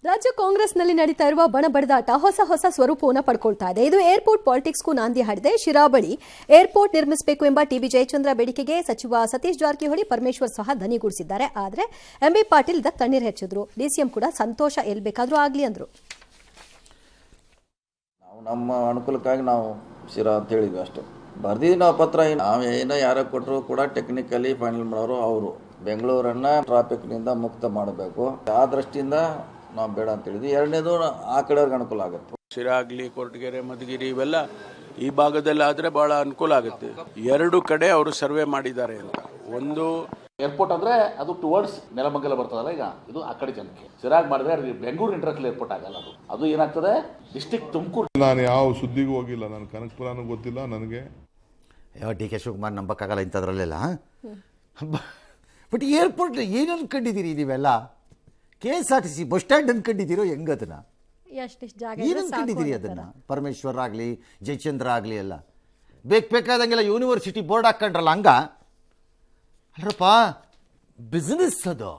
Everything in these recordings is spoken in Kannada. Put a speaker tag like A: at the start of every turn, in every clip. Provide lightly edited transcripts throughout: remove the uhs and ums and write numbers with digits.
A: ರಾಜ್ಯ ಕಾಂಗ್ರೆಸ್ನಲ್ಲಿ ನಡೀತಾ ಇರುವ ಬಣಬಡಿದಾಟ ಹೊಸ ಸ್ವರೂಪವನ್ನು ಪಡ್ಕೊಳ್ತಾ ಇದೆ. ಇದು ಏರ್ಪೋರ್ಟ್ ಪಾಲಿಟಿಕ್ಸ್ಗೂ ನಾಂದಿ ಹಾಡಿದೆ. ಶಿರಾ ಬಳಿ ಏರ್ಪೋರ್ಟ್ ನಿರ್ಮಿಸಬೇಕು ಎಂಬ ಟಿಬಿ ಜಯಚಂದ್ರ ಬೇಡಿಕೆಗೆ ಸಚಿವ ಸತೀಶ್ ಜಾರಕಿಹೊಳಿ, ಪರಮೇಶ್ವರ್ ಸಹ ಧನಿಗೂಡಿಸಿದ್ದಾರೆ. ಆದರೆ ಎಂಬಿ ಪಾಟೀಲ್ ಇದಕ್ಕೆ ತಣ್ಣೀರು ಹೆಚ್ಚಿದ್ರು. ಡಿಸಿಎಂ ಕೂಡ ಸಂತೋಷ ಎಲ್ಲಿ ಬೇಕಾದ್ರೂ ಆಗ್ಲಿ ಅಂದ್ರು.
B: ನಮ್ಮ ಅನುಕೂಲಕ್ಕಾಗಿ ನಾವು ಶಿರಾ ಅಂತ ಹೇಳಿದ್ವಿ ಅಷ್ಟೇ. ಬರ್ದಿದ್ದೀವಿ ನಾವು ಪತ್ರ. ನಾವು ಏನೋ ಯಾರೋ ಕೊಟ್ಟರು ಕೂಡ ಟೆಕ್ನಿಕಲಿ ಫೈನಲ್ ಮಾಡೋರು ಅವರು. ಬೆಂಗಳೂರನ್ನು ಟ್ರಾಫಿಕ್ನಿಂದ ಮುಕ್ತ ಮಾಡಬೇಕು, ಆ ದೃಷ್ಟಿಯಿಂದ ನಾವು ಬೇಡ ಅಂತ ಹೇಳಿದ್ವಿ. ಎರಡನೇದು ಆ ಕಡೆಯವ್ರಿಗೆ ಅನುಕೂಲ ಆಗುತ್ತೆ.
C: ಶಿರಾ ಆಗಲಿ, ಕೊರಟಗೆರೆ, ಮಧುಗಿರಿ ಇವೆಲ್ಲ ಈ ಭಾಗದಲ್ಲಿ ಆದರೆ ಭಾಳ ಅನುಕೂಲ ಆಗುತ್ತೆ. ಎರಡು ಕಡೆ ಅವರು ಸರ್ವೆ ಮಾಡಿದ್ದಾರೆ ಅಂತ. ಒಂದು
D: ಏರ್ಪೋರ್ಟ್ ಅಂದ್ರೆ ಅದು ಟುವರ್ಡ್ಸ್ ನೆಲಮಂಗಲ ಬರ್ತದಲ್ಲ, ಈಗ ಇದು ಆ ಕಡೆ ಜನಕ್ಕೆ. ಶಿರಾಗ್ ಮಾಡಿದ್ರೆ ಬೆಂಗಳೂರು ಇಂಟರ್ನ್ಯಾಷನಲ್ ಏರ್ಪೋರ್ಟ್ ಆಗಲ್ಲ. ಅದು ಏನಾಗ್ತದೆ, ಡಿಸ್ಟ್ರಿಕ್ಟ್ ತುಮಕೂರು.
E: ನಾನು ಯಾವ ಸುದ್ದಿಗೂ ಹೋಗಿಲ್ಲ, ನಾನು ಕನಕಪುರನೂ ಗೊತ್ತಿಲ್ಲ ನನಗೆ.
F: ಡಿ ಕೆ ಶಿವಕುಮಾರ್ ನಂಬಕ್ಕಾಗಲ್ಲ ಇಂಥದ್ರಲ್ಲೆಲ್ಲ. ಬಟ್ ಏರ್ಪೋರ್ಟ್ ಏನು ಅನ್ಕೊಂಡಿದ್ದೀರಿ ನೀವೆಲ್ಲ? KSRTC ಬಸ್ ಸ್ಟ್ಯಾಂಡ್ ಅನ್ಕೊಂಡಿದ್ದೀರೋ ಹೆಂಗದನ್ನ? ಏನು ಅನ್ಕೊಂಡಿದ್ದೀರಿ ಅದನ್ನ? ಪರಮೇಶ್ವರ್ ಆಗಲಿ, ಜಯಚಂದ್ರ ಆಗಲಿ ಎಲ್ಲ ಬೇಕಾದಂಗೆಲ್ಲ ಯೂನಿವರ್ಸಿಟಿ ಬೋರ್ಡ್ ಹಾಕೊಂಡ್ರಲ್ಲ, ಹಂಗ ಅಲ್ರಪ್ಪ. ಬಿಸ್ನೆಸ್ ಅದು,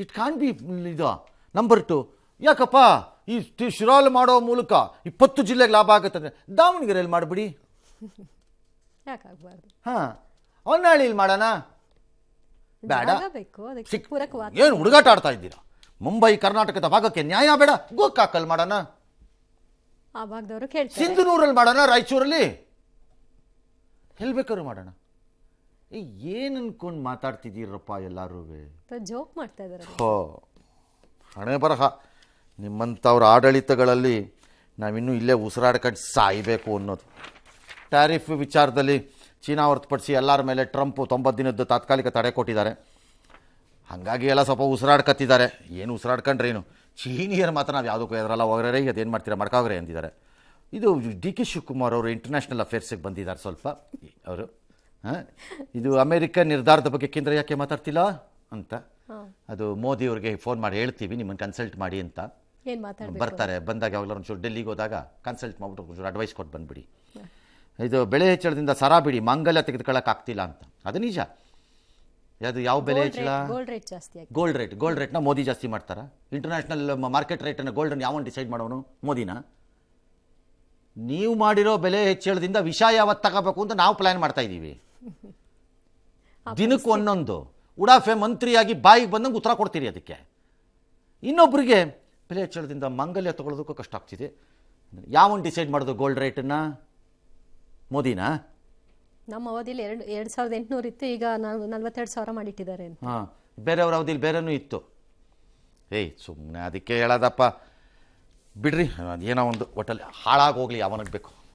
F: ಇಟ್ ಕಾನ್ ಬಿ ಇದು. ನಂಬರ್ 2, ಯಾಕಪ್ಪ ಈ ಶಿರಾಲ್ ಮಾಡೋ ಮೂಲಕ 20 ಜಿಲ್ಲೆಗೆ ಲಾಭ ಆಗುತ್ತಂದ್ರೆ ದಾವಣಗೆರೆಯಲ್ಲಿ ಮಾಡಿಬಿಡಿ. ಹಾಂ, ಹೊನ್ನಾಳಿಲಿ ಮಾಡೋಣ, ಬೇಡ. ಏನು ಹುಡುಗಾಟ ಆಡ್ತಾ ಇದ್ದೀರಾ? ಮುಂಬೈ ಕರ್ನಾಟಕದ ಭಾಗಕ್ಕೆ ನ್ಯಾಯ ಬೇಡ, ಗೋಕಾಕಲ್ಲಿ ಮಾಡೋಣ, ಸಿಂಧನೂರಲ್ಲಿ ಮಾಡೋಣ, ರಾಯಚೂರಲ್ಲಿ, ಎಲ್ಲಿ ಬೇಕಾದ್ರೂ ಮಾಡೋಣ. ಏನು ಅನ್ಕೊಂಡು ಮಾತಾಡ್ತಿದ್ದೀರಪ್ಪ ಎಲ್ಲರೂ?
A: ಜೋಕ್ ಮಾಡ್ತಾ ಇದ್ದಾರೆ.
F: ಹೋ, ಹಣೆ ಬರಹ ನಿಮ್ಮಂಥವ್ರ ಆಡಳಿತಗಳಲ್ಲಿ ನಾವಿನ್ನೂ ಇಲ್ಲೇ ಉಸಿರಾಡ್ಕೊಂಡು ಸಾಯಬೇಕು ಅನ್ನೋದು. ಟ್ಯಾರಿಫ್ ವಿಚಾರದಲ್ಲಿ ಚೀನಾ ಹೊರತುಪಡಿಸಿ ಎಲ್ಲರ ಮೇಲೆ ಟ್ರಂಪ್ 90 ದಿನದ್ದು ತಾತ್ಕಾಲಿಕ ತಡೆ ಕೊಟ್ಟಿದ್ದಾರೆ. ಹಾಗಾಗಿ ಎಲ್ಲ ಸ್ವಲ್ಪ ಉಸಿರಾಡ್ಕತ್ತಿದ್ದಾರೆ. ಏನು ಉಸಿರಾಡ್ಕೊಂಡ್ರೇನು, ಚೀನಿಯರು ಮಾತ್ರ ನಾವು ಯಾವುದಕ್ಕೂ ಎದರಲ್ಲ, ಹೋಗ್ರೆ ಅದೇನು ಮಾಡ್ತೀರಾ ಮಡ್ಕಾಗ್ರೆ ಅಂದಿದ್ದಾರೆ. ಇದು ಡಿ ಕೆ ಶಿವಕುಮಾರ್ ಅವರು ಇಂಟರ್ನ್ಯಾಷನಲ್ ಅಫೇರ್ಸಿಗೆ ಬಂದಿದ್ದಾರೆ ಸ್ವಲ್ಪ ಅವರು. ಇದು ಅಮೇರಿಕನ್ ನಿರ್ಧಾರದ ಬಗ್ಗೆ ಕೇಂದ್ರ ಯಾಕೆ ಮಾತಾಡ್ತಿಲ್ಲ ಅಂತ, ಅದು ಮೋದಿ ಅವ್ರಿಗೆ ಫೋನ್ ಮಾಡಿ ಹೇಳ್ತೀವಿ, ನಿಮ್ಮನ್ನು ಕನ್ಸಲ್ಟ್ ಮಾಡಿ ಅಂತ. ಬರ್ತಾರೆ, ಬಂದಾಗ ಯಾವಾಗಲೂ ಒಂಚೂರು ಡೆಲ್ಲಿಗೆ ಹೋದಾಗ ಕನ್ಸಲ್ಟ್ ಮಾಡಿಬಿಟ್ಟು ಒಂಚೂರು ಅಡ್ವೈಸ್ ಕೊಟ್ಟು ಬಂದುಬಿಡಿ. ಇದು ಬೆಳೆ ಹೆಚ್ಚಳದಿಂದ ಸರ ಬಿಡಿ, ಮಾಂಗಲ್ಯ ತೆಗೆದುಕೊಳ್ಳೋಕೆ ಆಗ್ತಿಲ್ಲ ಅಂತ. ಅದು ನಿಜ. ಅದು ಯಾವ ಬೆಲೆ ಹೆಚ್ಚಳ? ಗೋಲ್ಡ್ ರೇಟ್ನ ಮೋದಿ ಜಾಸ್ತಿ ಮಾಡ್ತಾರ? ಇಂಟರ್ನ್ಯಾಷನಲ್ ಮಾರ್ಕೆಟ್ ರೇಟನ್ನು ಗೋಲ್ಡನ್ನು ಯಾವನು ಡಿಸೈಡ್ ಮಾಡೋನು? ಮೋದಿನ? ನೀವು ಮಾಡಿರೋ ಬೆಲೆ ಹೆಚ್ಚಳದಿಂದ ವಿಷ ಯಾವತ್ತು ತಗೋಬೇಕು ಅಂತ ನಾವು ಪ್ಲ್ಯಾನ್ ಮಾಡ್ತಾ ಇದ್ದೀವಿ. ದಿನಕ್ಕೆ ಒಂದೊಂದು ಉಡಾಫೆ ಮಂತ್ರಿಯಾಗಿ ಬಾಯಿಗೆ ಬಂದಂಗೆ ಉತ್ತರ ಕೊಡ್ತೀರಿ ಅದಕ್ಕೆ. ಇನ್ನೊಬ್ಬರಿಗೆ ಬೆಲೆ ಹೆಚ್ಚಳದಿಂದ ಮಾಂಗಲ್ಯ ತಗೊಳ್ಳೋದಕ್ಕೂ ಕಷ್ಟ ಆಗ್ತಿದೆ. ಯಾವನು ಡಿಸೈಡ್ ಮಾಡೋದು ಗೋಲ್ಡ್ ರೇಟನ್ನು? ಮೋದಿನಾ?
A: ನಮ್ಮ ಅವಧಿಯಲ್ಲಿ 2800 ಇತ್ತು, ಈಗ 42,000 ಮಾಡಿಟ್ಟಿದ್ದಾರೆ.
F: ಹಾಂ, ಬೇರೆಯವ್ರ ಅವಧಿಲಿ ಬೇರೆನೂ ಇತ್ತು. ಸುಮ್ಮನೆ ಅದಕ್ಕೆ ಹೇಳೋದಪ್ಪ, ಬಿಡ್ರಿ, ಅದೇನೋ ಒಂದು ಒಟ್ಟಲ್ಲಿ ಹಾಳಾಗಿ ಹೋಗ್ಲಿ, ಯಾವನಿಗೆ ಬೇಕು.